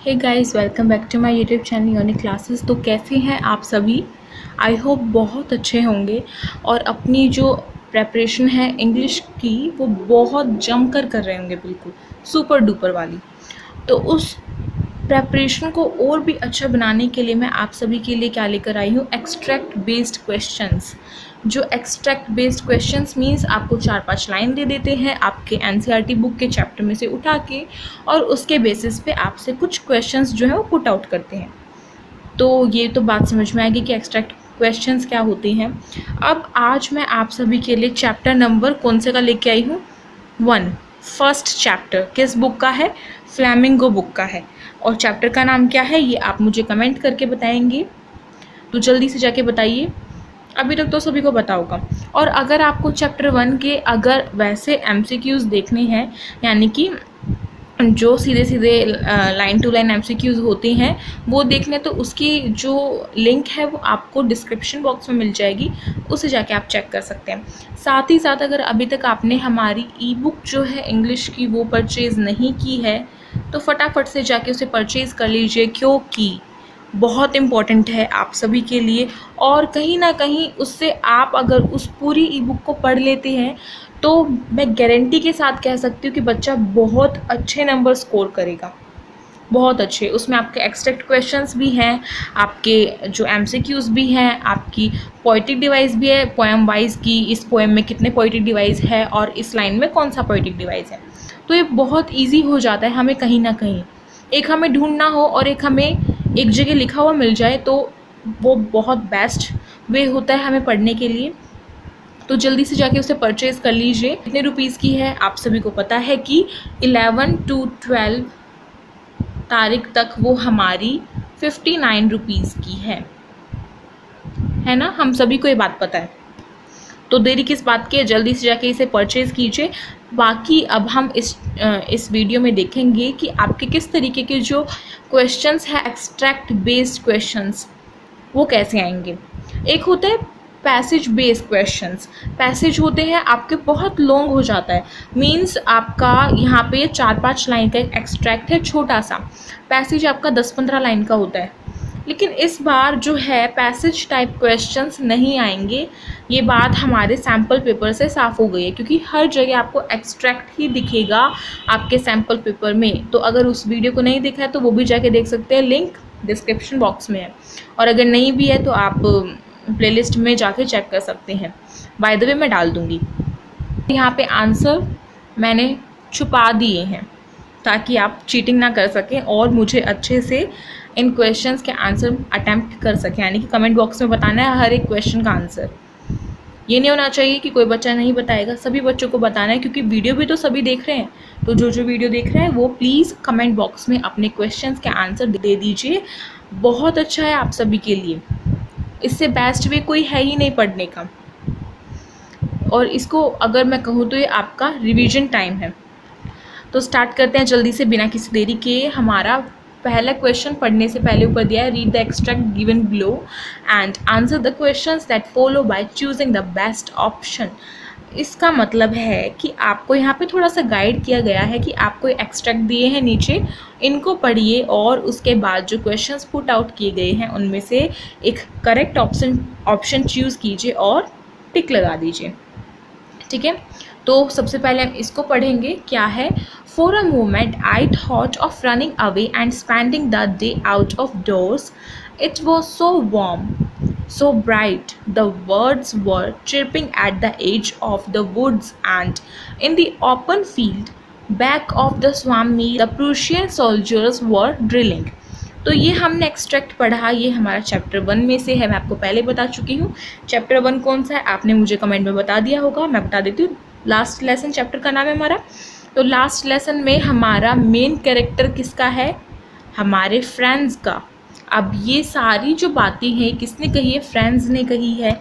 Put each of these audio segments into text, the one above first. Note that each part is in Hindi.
Hey guys, welcome back to my YouTube channel unique classes. तो कैसे हैं आप सभी? आई होप बहुत अच्छे होंगे और अपनी जो प्रेपरेशन है इंग्लिश की वो बहुत जमकर कर रहे होंगे, बिल्कुल सुपर डुपर वाली। तो उस प्रेपरेशन को और भी अच्छा बनाने के लिए मैं आप सभी के लिए क्या लेकर आई हूँ, एक्सट्रैक्ट बेस्ड क्वेश्चंस। जो एक्सट्रैक्ट बेस्ड क्वेश्चंस मीन्स आपको 4-5 लाइन दे देते हैं आपके एनसीईआरटी बुक के चैप्टर में से उठा के, और उसके बेसिस पे आपसे कुछ क्वेश्चंस जो है वो पुट आउट करते हैं। तो ये तो बात समझ में आएगी कि एक्सट्रैक्ट क्वेश्चंस क्या होते हैं। अब आज मैं आप सभी के लिए चैप्टर नंबर कौन से का लेके आई हूँ, 1, फर्स्ट चैप्टर। किस बुक का है? फ्लैमिंगो बुक का है। और चैप्टर का नाम क्या है ये आप मुझे कमेंट करके बताएंगे, तो जल्दी से जाके बताइए। अभी तक तो सभी को पता होगा। और अगर आपको चैप्टर 1 के अगर वैसे एमसीक्यूज़ देखने हैं, यानी कि जो सीधे सीधे लाइन टू लाइन एमसीक्यूज़ होते हैं वो देखने, तो उसकी जो लिंक है वो आपको डिस्क्रिप्शन बॉक्स में मिल जाएगी, उसे जाके आप चेक कर सकते हैं। साथ ही साथ अगर अभी तक आपने हमारी ई बुक जो है इंग्लिश की वो परचेज़ नहीं की है तो फटाफट से जाके उसे परचेज़ कर लीजिए, क्योंकि बहुत इम्पॉर्टेंट है आप सभी के लिए। और कहीं ना कहीं उससे आप अगर उस पूरी ई बुक को पढ़ लेते हैं तो मैं गारंटी के साथ कह सकती हूँ कि बच्चा बहुत अच्छे नंबर स्कोर करेगा, बहुत अच्छे। उसमें आपके एक्सट्रैक्ट क्वेश्चंस भी हैं, आपके जो एमसीक्यूज़ भी हैं, आपकी पोएटिक डिवाइस भी है, पोएम वाइज की इस पोएम में कितने पोएटिक डिवाइस है और इस लाइन में कौन सा पोएटिक डिवाइस है। तो ये बहुत ईजी हो जाता है हमें, कहीं ना कहीं एक हमें ढूंढना हो और एक हमें एक जगह लिखा हुआ मिल जाए तो वो बहुत बेस्ट वे होता है हमें पढ़ने के लिए। तो जल्दी से जाके उसे परचेज़ कर लीजिए। कितने रुपीज़ की है आप सभी को पता है कि 11 to 12 तारीख तक वो हमारी 59 रुपीज़ की है ना, हम सभी को ये बात पता है। तो देरी किस बात की है, जल्दी से जाके इसे परचेज़ कीजिए। बाकी अब हम इस वीडियो में देखेंगे कि आपके किस तरीके के जो क्वेश्चंस हैं एक्सट्रैक्ट बेस्ड क्वेश्चंस वो कैसे आएंगे। एक होता है पैसेज बेस्ड क्वेश्चंस। पैसेज होते हैं आपके बहुत लॉन्ग हो जाता है, मींस आपका यहाँ पे 4-5 लाइन का एक एक्सट्रैक्ट है छोटा सा, पैसेज आपका 10-15 लाइन का होता है। लेकिन इस बार जो है पैसेज टाइप क्वेश्चंस नहीं आएंगे, ये बात हमारे सैम्पल पेपर से साफ़ हो गई है, क्योंकि हर जगह आपको एक्सट्रैक्ट ही दिखेगा आपके सैम्पल पेपर में। तो अगर उस वीडियो को नहीं देखा है तो वो भी जाके देख सकते हैं, लिंक डिस्क्रिप्शन बॉक्स में है। और अगर नहीं भी है तो आप प्लेलिस्ट में जाके चेक कर सकते हैं, बाय द वे मैं डाल दूँगी। यहाँ पे आंसर मैंने छुपा दिए हैं ताकि आप चीटिंग ना कर सकें और मुझे अच्छे से इन क्वेश्चंस के आंसर अटैम्प्ट कर सकें, यानी कि कमेंट बॉक्स में बताना है हर एक क्वेश्चन का आंसर। ये नहीं होना चाहिए कि कोई बच्चा नहीं बताएगा, सभी बच्चों को बताना है, क्योंकि वीडियो भी तो सभी देख रहे हैं। तो जो जो वीडियो देख रहे हैं वो प्लीज़ कमेंट बॉक्स में अपने क्वेश्चंस के आंसर दे दीजिए। बहुत अच्छा है आप सभी के लिए, इससे बेस्ट वे कोई है ही नहीं पढ़ने का। और इसको अगर मैं कहूँ तो ये आपका रिवीजन टाइम है। तो स्टार्ट करते हैं जल्दी से बिना किसी देरी के। हमारा पहला क्वेश्चन पढ़ने से पहले ऊपर दिया है, read the extract given below and answer the questions that follow by choosing the best option. इसका मतलब है कि आपको यहाँ पे थोड़ा सा गाइड किया गया है कि आपको एक्सट्रैक्ट दिए हैं नीचे, इनको पढ़िए और उसके बाद जो क्वेश्चंस पुट आउट किए गए हैं उनमें से एक करेक्ट ऑप्शन चूज़ कीजिए और टिक लगा दीजिए। ठीक है, तो सबसे पहले हम इसको पढ़ेंगे। क्या है? For a moment I thought of running away and spending the day out of doors. It was so warm, so bright, the birds were chirping at the edge of the woods and in the open field back of the swamp mead the Prussian soldiers were drilling। तो ये हमने एक्सट्रैक्ट पढ़ा, ये हमारा चैप्टर 1 में से है, मैं आपको पहले बता चुकी हूँ। चैप्टर 1 कौन सा है आपने मुझे कमेंट में बता दिया होगा, मैं बता देती हूँ। लास्ट लेसन चैप्टर का नाम है हमारा। तो लास्ट लेसन में हमारा मेन कैरेक्टर किसका है? हमारे फ्रेंड्स का। अब ये सारी जो बातें हैं किसने कही है? फ्रेंड्स ने कही है।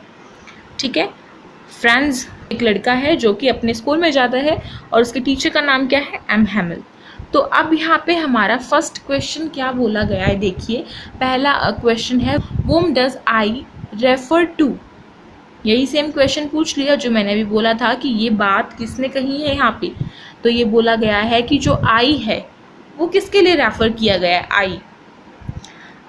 ठीक है, फ्रेंड्स एक लड़का है जो कि अपने स्कूल में जाता है और उसके टीचर का नाम क्या है? एम हैमिल। तो अब यहाँ पे हमारा फर्स्ट क्वेश्चन क्या बोला गया है, देखिए। पहला क्वेश्चन है whom does I refer to। यही सेम क्वेश्चन पूछ लिया जो मैंने भी बोला था कि ये बात किसने कही है यहाँ पे। तो ये बोला गया है कि जो आई है वो किसके लिए रेफर किया गया है?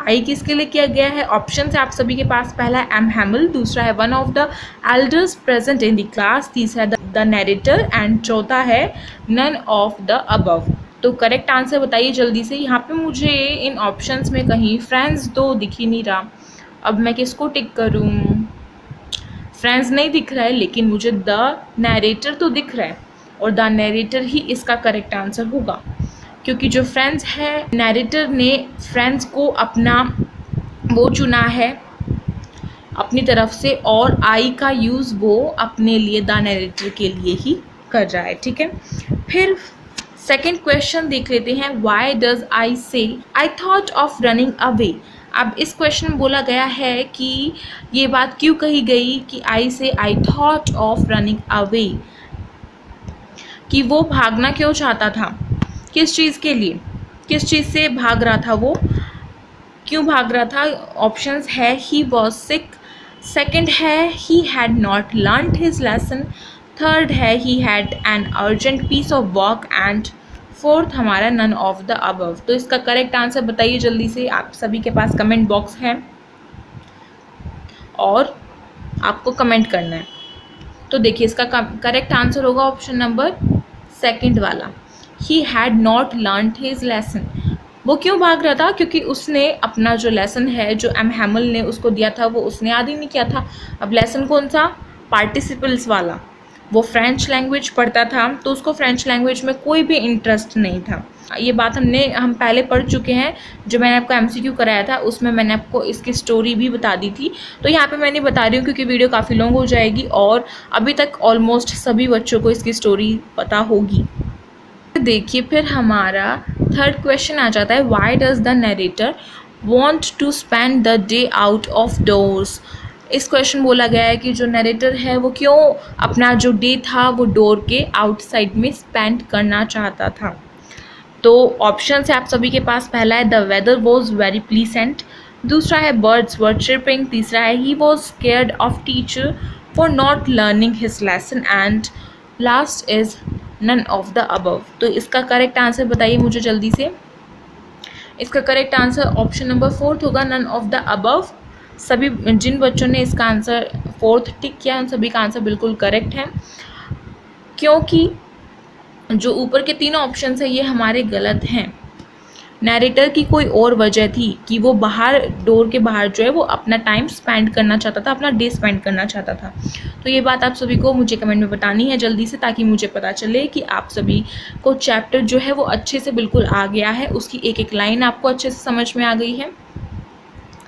आई किसके लिए किया गया है? ऑप्शन है आप सभी के पास, पहला है एम हैमिल, दूसरा है one of the elders present in the class, तीसरा है द नैरेटर एंड चौथा है नन ऑफ द अबव। तो करेक्ट आंसर बताइए जल्दी से। यहाँ पे मुझे इन ऑप्शंस में कहीं फ्रेंड्स तो दिख ही नहीं रहा, अब मैं किसको टिक करूँ? फ्रेंड्स नहीं दिख रहा है, लेकिन मुझे द नैरेटर तो दिख रहा है और द नैरेटर ही इसका करेक्ट आंसर होगा, क्योंकि जो फ्रेंड्स है, नैरेटर ने फ्रेंड्स को अपना वो चुना है अपनी तरफ से, और आई का यूज़ वो अपने लिए द नैरेटर के लिए ही कर रहा है। ठीक है, फिर सेकेंड क्वेश्चन देख लेते हैं। वाई डज आई से I thought of running away. अब इस क्वेश्चन में बोला गया है कि ये बात क्यों कही गई कि आई से I thought of running away, कि वो भागना क्यों चाहता था, किस चीज़ के लिए, किस चीज़ से भाग रहा था, वो क्यों भाग रहा था? ऑप्शंस है ही वॉज सिक, सेकेंड है he had not learned his lesson, third है he had an urgent piece of work and fourth हमारा नन ऑफ द अबव। तो इसका करेक्ट आंसर बताइए जल्दी से, आप सभी के पास कमेंट बॉक्स है और आपको कमेंट करना है। तो देखिए इसका करेक्ट आंसर होगा ऑप्शन नंबर सेकंड वाला, ही had not learned his lesson. वो क्यों भाग रहा था? क्योंकि उसने अपना जो लेसन है, जो एम हैमिल ने उसको दिया था, वो उसने याद ही नहीं किया था। अब लेसन कौन सा? पार्टिसिपल्स वाला। वो फ्रेंच लैंग्वेज पढ़ता था, तो उसको फ्रेंच लैंग्वेज में कोई भी इंटरेस्ट नहीं था। ये बात हम पहले पढ़ चुके हैं, जो मैंने आपको एमसीक्यू कराया था उसमें मैंने आपको इसकी स्टोरी भी बता दी थी। तो यहाँ पे मैं नहीं बता रही हूँ क्योंकि वीडियो काफ़ी लॉन्ग हो जाएगी और अभी तक ऑलमोस्ट सभी बच्चों को इसकी स्टोरी पता होगी। देखिए फिर हमारा थर्ड क्वेश्चन आ जाता है, why does the narrator want to spend the day out of doors. इस क्वेश्चन बोला गया है कि जो नरेटर है वो क्यों अपना जो डे था वो डोर के आउटसाइड में स्पेंड करना चाहता था। तो ऑप्शन है आप सभी के पास, पहला है the weather was very pleasant, दूसरा है बर्ड्स वर चिर्पिंग, तीसरा है he was scared of teacher for not learning his lesson and last is none of the above. तो इसका करेक्ट आंसर बताइए मुझे जल्दी से। इसका करेक्ट आंसर ऑप्शन नंबर फोर्थ होगा, नन ऑफ द अबव। सभी जिन बच्चों ने इसका आंसर फोर्थ टिक किया उन सभी का आंसर बिल्कुल करेक्ट है, क्योंकि जो ऊपर के तीनों ऑप्शन है ये हमारे गलत हैं। नैरेटर की कोई और वजह थी कि वो बाहर, डोर के बाहर जो है वो अपना टाइम स्पेंड करना चाहता था, अपना डे स्पेंड करना चाहता था। तो ये बात आप सभी को मुझे कमेंट में बतानी है जल्दी से, ताकि मुझे पता चले कि आप सभी को चैप्टर जो है वो अच्छे से बिल्कुल आ गया है, उसकी एक एक लाइन आपको अच्छे से समझ में आ गई है,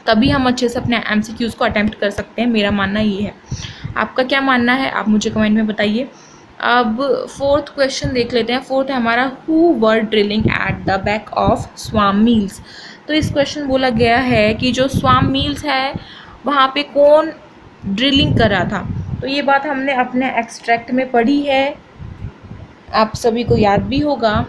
तभी हम अच्छे से अपने एमसीक्यूज़ को अटेम्प्ट कर सकते हैं। मेरा मानना ये है, आपका क्या मानना है आप मुझे कमेंट में बताइए। अब फोर्थ क्वेश्चन देख लेते हैं। फोर्थ है हमारा, who were drilling at the back of Swan Mills. तो इस क्वेश्चन बोला गया है कि जो स्वाम मिल्स है वहाँ पे कौन ड्रिलिंग कर रहा था। तो ये बात हमने अपने एक्सट्रैक्ट में पढ़ी है, आप सभी को याद भी होगा।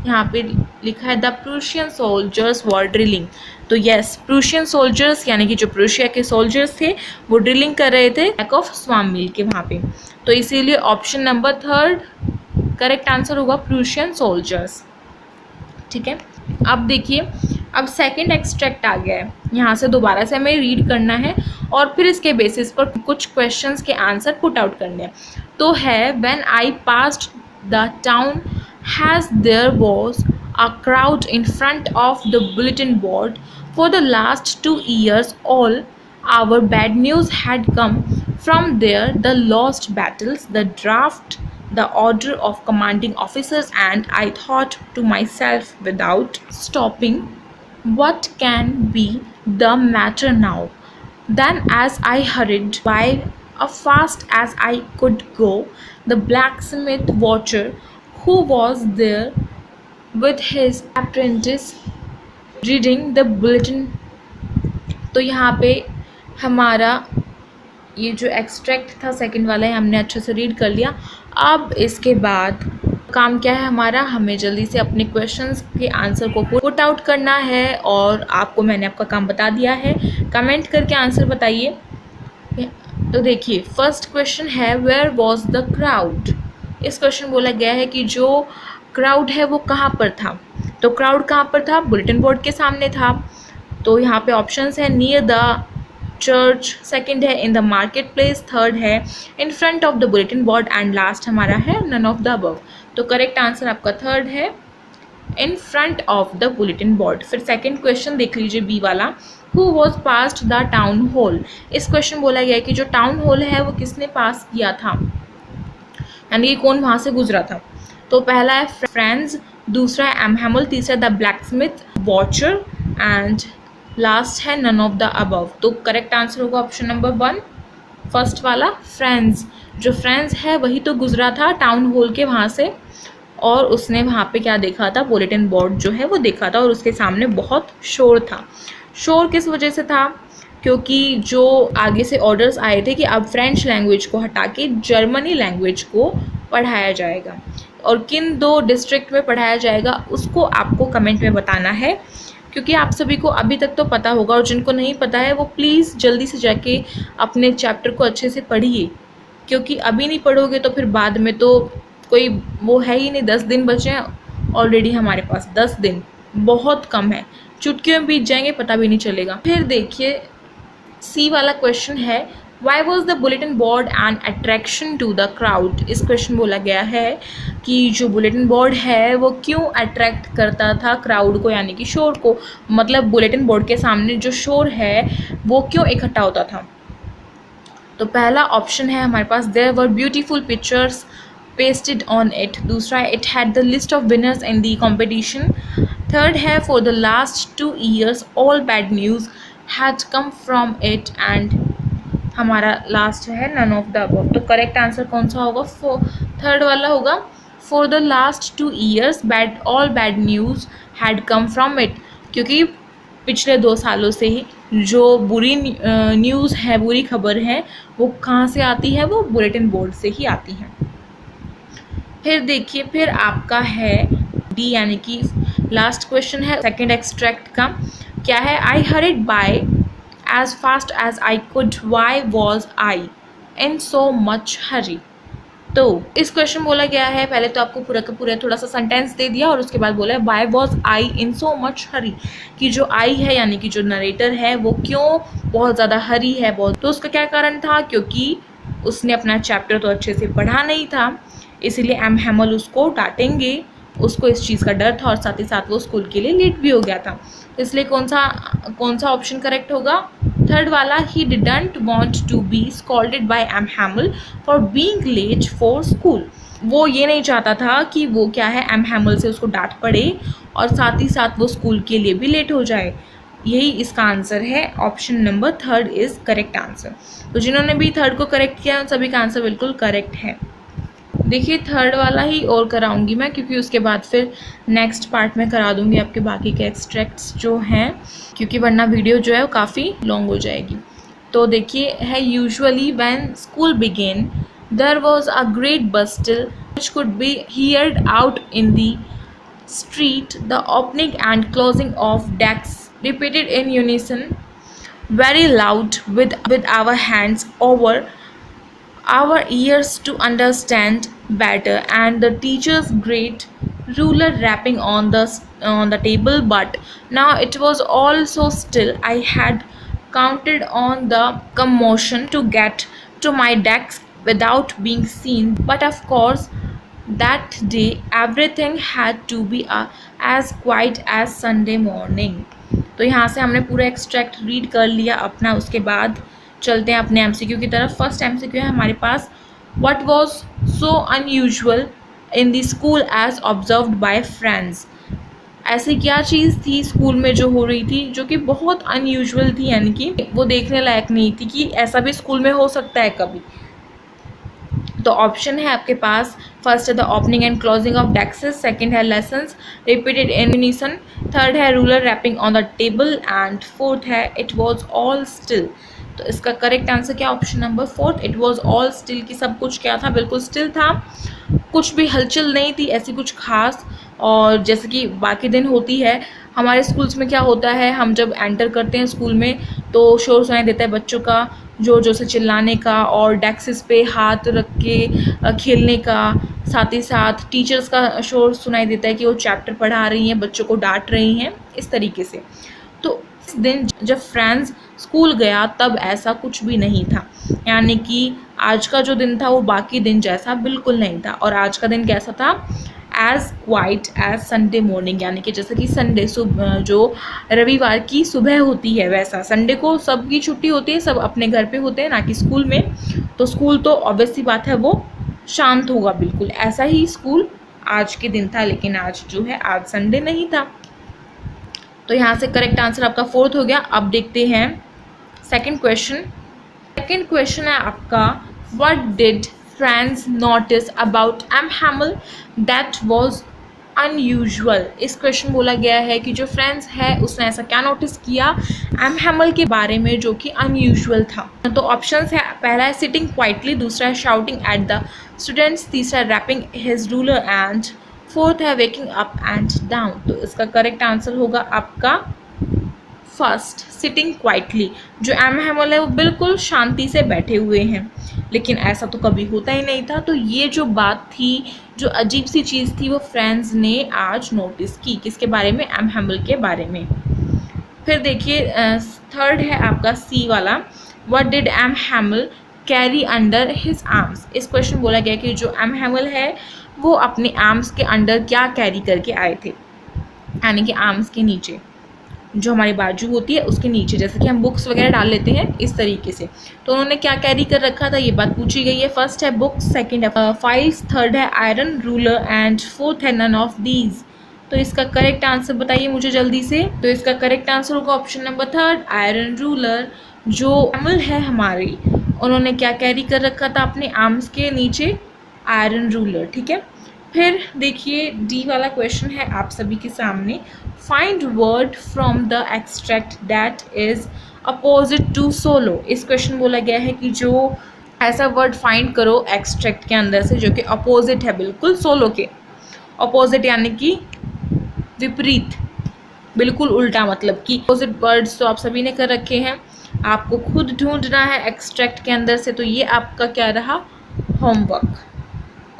यहाँ पे लिखा है the Prussian soldiers were drilling. तो यस, प्रूशियन सोल्जर्स यानी कि जो प्रूशिया के सोल्जर्स थे वो ड्रिलिंग कर रहे थे बैक ऑफ स्वाम मिल के वहाँ पे। तो इसीलिए option number third correct answer होगा, प्रूशियन सोल्जर्स। ठीक है, अब देखिए, अब सेकंड एक्सट्रैक्ट आ गया है, यहाँ से दोबारा से हमें रीड करना है और फिर इसके बेसिस पर कुछ क्वेश्चंस के आंसर पुट आउट करने हैं। तो है, when I passed the town as there was a crowd in front of the bulletin board. For the last 2 years, all our bad news had come from there, the lost battles, the draft, the order of commanding officers, and I thought to myself without stopping, what can be the matter now? Then as I hurried by as fast as I could go, the blacksmith watcher who was there with his apprentice reading the bulletin। तो यहाँ पे हमारा ये जो एक्सट्रैक्ट था सेकंड वाला है, हमने अच्छे से रीड कर लिया। अब इसके बाद काम क्या है हमारा, हमें जल्दी से अपने क्वेश्चंस के आंसर को पुट आउट करना है और आपको मैंने आपका काम बता दिया है, कमेंट करके आंसर बताइए। तो देखिए फर्स्ट क्वेश्चन है, वेयर वॉज द क्राउड। इस क्वेश्चन बोला गया है कि जो क्राउड है वो कहाँ पर था। तो क्राउड कहाँ पर था? बुलेटिन बोर्ड के सामने था। तो यहाँ पे ऑप्शंस है नियर द चर्च, सेकंड है in the market place, third है in front of the bulletin board and last हमारा है नन ऑफ द अबव। तो करेक्ट आंसर आपका थर्ड है in front of the bulletin board. फिर सेकंड क्वेश्चन देख लीजिए बी वाला, who was passed the town hall. इस क्वेश्चन बोला गया है कि जो टाउन हॉल है वो किसने पास किया था, यानी कि कौन वहाँ से गुजरा था। तो पहला है फ्रेंड्स, दूसरा है एमहैमल, तीसरा the blacksmith, watcher and last है नन ऑफ द अबव। तो करेक्ट आंसर होगा ऑप्शन नंबर 1 फर्स्ट वाला फ्रेंड्स। जो फ्रेंड्स है वही तो गुजरा था टाउन हॉल के वहाँ से, और उसने वहाँ पे क्या देखा था? बुलेटिन बोर्ड जो है वो देखा था, और उसके सामने बहुत शोर था। शोर किस वजह से था? क्योंकि जो आगे से ऑर्डर्स आए थे कि अब फ्रेंच लैंग्वेज को हटा के जर्मनी लैंग्वेज को पढ़ाया जाएगा, और किन 2 डिस्ट्रिक्ट में पढ़ाया जाएगा उसको आपको कमेंट में बताना है, क्योंकि आप सभी को अभी तक तो पता होगा, और जिनको नहीं पता है वो प्लीज़ जल्दी से जाके अपने चैप्टर को अच्छे से पढ़िए, क्योंकि अभी नहीं पढ़ोगे तो फिर बाद में तो कोई वो है ही नहीं। 10 दिन बचे हैं ऑलरेडी हमारे पास, 10 दिन बहुत कम है, चुटकियों में बीत जाएंगे, पता भी नहीं चलेगा। फिर देखिए सी वाला क्वेश्चन है, why was the bulletin board an attraction to the crowd. इस क्वेश्चन बोला गया है कि जो बुलेटिन बोर्ड है वो क्यों अट्रैक्ट करता था क्राउड को, यानी कि शोर को। मतलब बुलेटिन बोर्ड के सामने जो शोर है वो क्यों इकट्ठा होता था। तो पहला ऑप्शन है हमारे पास, there were beautiful pictures pasted on it, दूसरा है it had the list of winners in the competition, third है for the last 2 years all bad news had come from it, and हमारा लास्ट है नन ऑफ द अबव। तो करेक्ट आंसर कौन सा होगा? थर्ड वाला होगा, for the last 2 years all bad news had come from it, क्योंकि पिछले 2 सालों से ही जो बुरी न्यूज़ है, बुरी खबर है, वो कहाँ से आती है? वो बुलेटिन बोर्ड से ही आती है। फिर देखिए, फिर आपका है डी, यानी कि लास्ट क्वेश्चन है सेकंड एक्सट्रैक्ट का। क्या है? I hurried by as fast as I could, why was I in so much hurry। तो इस क्वेश्चन बोला गया है, पहले तो आपको पूरा का पूरा थोड़ा सा सेंटेंस दे दिया, और उसके बाद बोला है why was I in so much hurry, कि जो I है यानी कि जो नरेटर है वो क्यों बहुत ज़्यादा हरी है बहुत। तो उसका क्या कारण था? क्योंकि उसने अपना चैप्टर तो अच्छे से पढ़ा नहीं था, इसीलिए एमहैमल उसको डांटेंगे, उसको इस चीज़ का डर था, और साथ ही साथ वो स्कूल के लिए लेट भी हो गया था। इसलिए कौन सा ऑप्शन करेक्ट होगा? थर्ड वाला, he didn't want to be scolded by M Hamel for being late for school. वो ये नहीं चाहता था कि वो क्या है, एमहैमल से उसको डांट पड़े और साथ ही साथ वो स्कूल के लिए भी लेट हो जाए। यही इसका आंसर है, option number third is correct answer. तो जिन्होंने भी थर्ड को करेक्ट किया उन सभी का आंसर बिल्कुल करेक्ट है। देखिए थर्ड वाला ही और कराऊंगी मैं, क्योंकि उसके बाद फिर नेक्स्ट पार्ट में करा दूंगी आपके बाकी के एक्सट्रैक्ट्स जो हैं, क्योंकि वरना वीडियो जो है वो काफ़ी लॉन्ग हो जाएगी। तो देखिए है, usually when school began there was a great bustle which could be heard out in the street, the opening and closing of decks repeated in unison very loud with our hands over our ears to understand better, and the teacher's great ruler rapping on the table. But now it was all so still. I had counted on the commotion to get to my desk without being seen, but of course that day everything had to be as quiet as Sunday morning। तो यहाँ से हमने पूरा एक्सट्रैक्ट रीड कर लिया अपना। उसके बाद चलते हैं अपने एमसीक्यू की तरफ। फर्स्ट एमसीक्यू है हमारे पास, what was so unusual in the school as observed by friends. ऐसी क्या चीज़ थी स्कूल में जो हो रही थी जो कि बहुत अनयूजुअल थी, यानी कि वो देखने लायक नहीं थी कि ऐसा भी स्कूल में हो सकता है कभी। तो ऑप्शन है आपके पास, फर्स्ट है the opening and closing of desks, second है lessons repeated in unison, third है ruler rapping on the table, and fourth है इट वाज ऑल स्टिल। तो इसका करेक्ट आंसर क्या, option number fourth, it was all still, कि सब कुछ क्या था, बिल्कुल स्टिल था, कुछ भी हलचल नहीं थी ऐसी कुछ खास। और जैसे कि बाकी दिन होती है हमारे स्कूल्स में, क्या होता है, हम जब एंटर करते हैं स्कूल में तो शोर सुनाई देता है बच्चों का जोर जोर से चिल्लाने का, और डेस्क पे हाथ रख के खेलने का, साथ ही साथ टीचर्स का शोर सुनाई देता है कि वो चैप्टर पढ़ा रही हैं, बच्चों को डांट रही हैं, इस तरीके से। तो इस दिन जब फ्रांस स्कूल गया तब ऐसा कुछ भी नहीं था, यानी कि आज का जो दिन था वो बाकी दिन जैसा बिल्कुल नहीं था। और आज का दिन कैसा था? As quiet as Sunday morning, यानी कि जैसे कि संडे जो रविवार की सुबह होती है वैसा। संडे को सबकी छुट्टी होती है, सब अपने घर पे होते हैं, ना कि स्कूल में। तो स्कूल तो ऑब्वियस सी बात है वो शांत होगा, बिल्कुल ऐसा ही स्कूल आज के दिन था। लेकिन आज जो है, आज संडे नहीं था। तो यहाँ से करेक्ट आंसर आपका 4th हो गया। अब देखते हैं सेकंड क्वेश्चन। सेकंड क्वेश्चन है आपका, what did Franz notice about M Hamel that was unusual. इस क्वेश्चन बोला गया है कि जो फ्रांस है उसने ऐसा क्या नोटिस किया एम हैमल के बारे में जो कि अनयूजुअल था। तो ऑप्शंस है, पहला है सिटिंग क्वाइटली, दूसरा है शाउटिंग एट द स्टूडेंट्स, तीसरा rapping his ruler and fourth है वेकिंग अप एंड डाउन। तो इसका करेक्ट आंसर होगा आपका फर्स्ट, सिटिंग क्वाइटली। जो एम हैमल है वो बिल्कुल शांति से बैठे हुए हैं, लेकिन ऐसा तो कभी होता ही नहीं था। तो ये जो बात थी, जो अजीब सी चीज़ थी, वो फ्रांस ने आज नोटिस की। किसके बारे में? एम हैमल के बारे में। फिर देखिए थर्ड है आपका सी वाला, what did M Hamel carry under his arms. इस क्वेश्चन बोला गया कि जो एम हैमल है वो अपने आर्म्स के अंडर क्या कैरी करके आए थे, यानी कि आर्म्स के नीचे, जो हमारी बाजू होती है उसके नीचे, जैसे कि हम बुक्स वगैरह डाल लेते हैं इस तरीके से। तो उन्होंने क्या कैरी कर रखा था, ये बात पूछी गई है। फर्स्ट है बुक्स, सेकंड है फाइल्स, थर्ड है आयरन रूलर एंड फोर्थ है नन ऑफ दीज। तो इसका करेक्ट आंसर बताइए मुझे जल्दी से। तो इसका करेक्ट आंसर होगा option number third, iron ruler. जो हैमल है हमारी, उन्होंने क्या कैरी कर रखा था अपने आर्म्स के नीचे? आयरन रूलर, ठीक है। फिर देखिए डी वाला क्वेश्चन है आप सभी के सामने, find word from the extract that is opposite to solo. इस क्वेश्चन बोला गया है कि जो ऐसा वर्ड फाइंड करो एक्सट्रैक्ट के अंदर से जो कि अपोजिट है बिल्कुल सोलो के अपोजिट, यानी कि विपरीत, बिल्कुल उल्टा, मतलब कि अपोजिट वर्ड्स तो आप सभी ने कर रखे हैं, आपको खुद ढूंढना है एक्सट्रैक्ट के अंदर से। तो ये आपका क्या रहा? होमवर्क।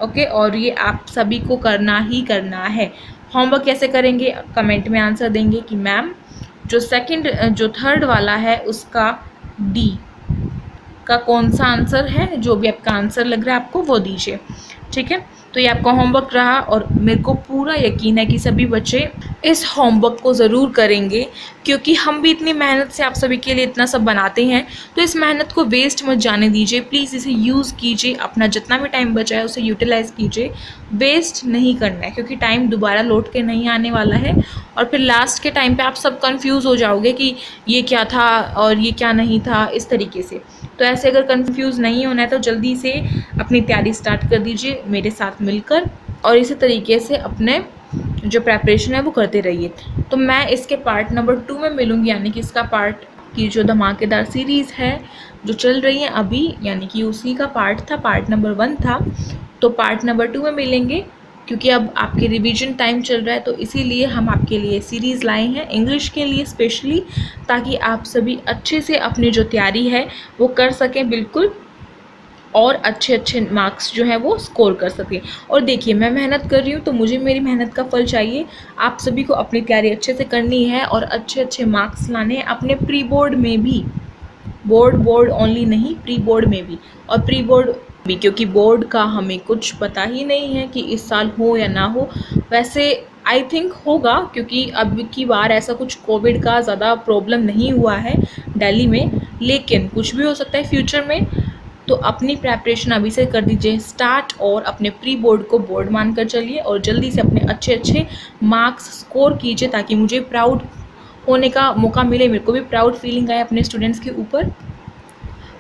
ओके, और ये आप सभी को करना ही करना है। होमवर्क कैसे करेंगे? कमेंट में आंसर देंगे कि मैम जो थर्ड वाला है उसका डी का कौन सा आंसर है, जो भी आपका आंसर लग रहा है आपको वो दीजिए, ठीक है। तो ये आपका होमवर्क रहा और मेरे को पूरा यकीन है कि सभी बच्चे इस होमवर्क को ज़रूर करेंगे, क्योंकि हम भी इतनी मेहनत से आप सभी के लिए इतना सब बनाते हैं। तो इस मेहनत को वेस्ट मत जाने दीजिए, प्लीज़ इसे यूज़ कीजिए, अपना जितना भी टाइम बचा है उसे यूटिलाइज़ कीजिए, वेस्ट नहीं करना है, क्योंकि टाइम दोबारा लौट के नहीं आने वाला है। और फिर लास्ट के टाइम पे आप सब कंफ्यूज हो जाओगे कि ये क्या था और ये क्या नहीं था, इस तरीके से। तो ऐसे अगर कंफ्यूज नहीं होना है तो जल्दी से अपनी तैयारी स्टार्ट कर दीजिए मेरे साथ मिलकर, और इसी तरीके से अपने जो प्रेपरेशन है वो करते रहिए। तो मैं इसके पार्ट नंबर 2 में मिलूँगी, यानी कि इसका पार्ट की जो धमाकेदार सीरीज़ है जो चल रही है अभी, यानी कि उसी का पार्ट था, पार्ट नंबर 1 था। तो पार्ट नंबर 2 में मिलेंगे, क्योंकि अब आपके रिवीजन टाइम चल रहा है, तो इसीलिए हम आपके लिए सीरीज़ लाए हैं इंग्लिश के लिए स्पेशली, ताकि आप सभी अच्छे से अपनी जो तैयारी है वो कर सकें बिल्कुल, और अच्छे अच्छे मार्क्स जो हैं वो स्कोर कर सकें। और देखिए मैं मेहनत कर रही हूँ तो मुझे मेरी मेहनत का फल चाहिए। आप सभी को अपनी तैयारी अच्छे से करनी है और अच्छे अच्छे मार्क्स लाने हैं अपने प्री बोर्ड में भी, बोर्ड ओनली नहीं, प्री बोर्ड में भी, और प्री बोर्ड भी, क्योंकि बोर्ड का हमें कुछ पता ही नहीं है कि इस साल हो या ना हो। वैसे आई थिंक होगा, क्योंकि अब की बार ऐसा कुछ कोविड का ज़्यादा प्रॉब्लम नहीं हुआ है दिल्ली में, लेकिन कुछ भी हो सकता है फ्यूचर में। तो अपनी प्रेपरेशन अभी से कर दीजिए स्टार्ट, और अपने प्री बोर्ड को बोर्ड मानकर चलिए, और जल्दी से अपने अच्छे अच्छे मार्क्स स्कोर कीजिए, ताकि मुझे प्राउड होने का मौका मिले, मेरे को भी प्राउड फीलिंग आए अपने स्टूडेंट्स के ऊपर।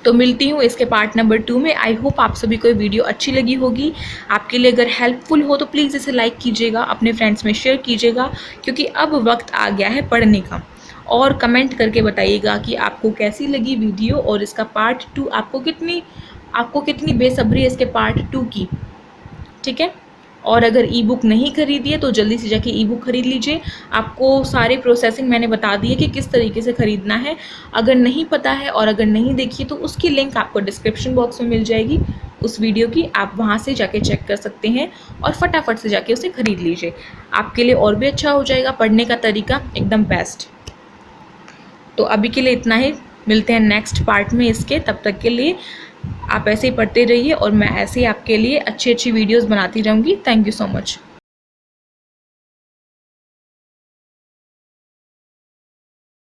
तो मिलती हूँ इसके पार्ट नंबर 2 में। आई होप आप सभी को वीडियो अच्छी लगी होगी। आपके लिए अगर हेल्पफुल हो तो प्लीज़ इसे लाइक कीजिएगा, अपने फ्रेंड्स में शेयर कीजिएगा, क्योंकि अब वक्त आ गया है पढ़ने का। और कमेंट करके बताइएगा कि आपको कैसी लगी वीडियो, और इसका पार्ट 2 आपको कितनी बेसब्री है इसके पार्ट 2 की, ठीक है। और अगर ई बुक नहीं खरीदी है तो जल्दी से जाके ई बुक खरीद लीजिए। आपको सारी प्रोसेसिंग मैंने बता दी है कि किस तरीके से ख़रीदना है। अगर नहीं पता है और अगर नहीं देखी तो उसकी लिंक आपको डिस्क्रिप्शन बॉक्स में मिल जाएगी, उस वीडियो की, आप वहाँ से जाके चेक कर सकते हैं और फटाफट से जाके उसे ख़रीद लीजिए। आपके लिए और भी अच्छा हो जाएगा, पढ़ने का तरीका एकदम बेस्ट। तो अभी के लिए इतना ही, मिलते हैं नेक्स्ट पार्ट में इसके। तब तक के लिए आप ऐसे ही पढ़ते रहिए और मैं ऐसे ही आपके लिए अच्छी अच्छी वीडियोस बनाती रहूँगी। Thank you so much.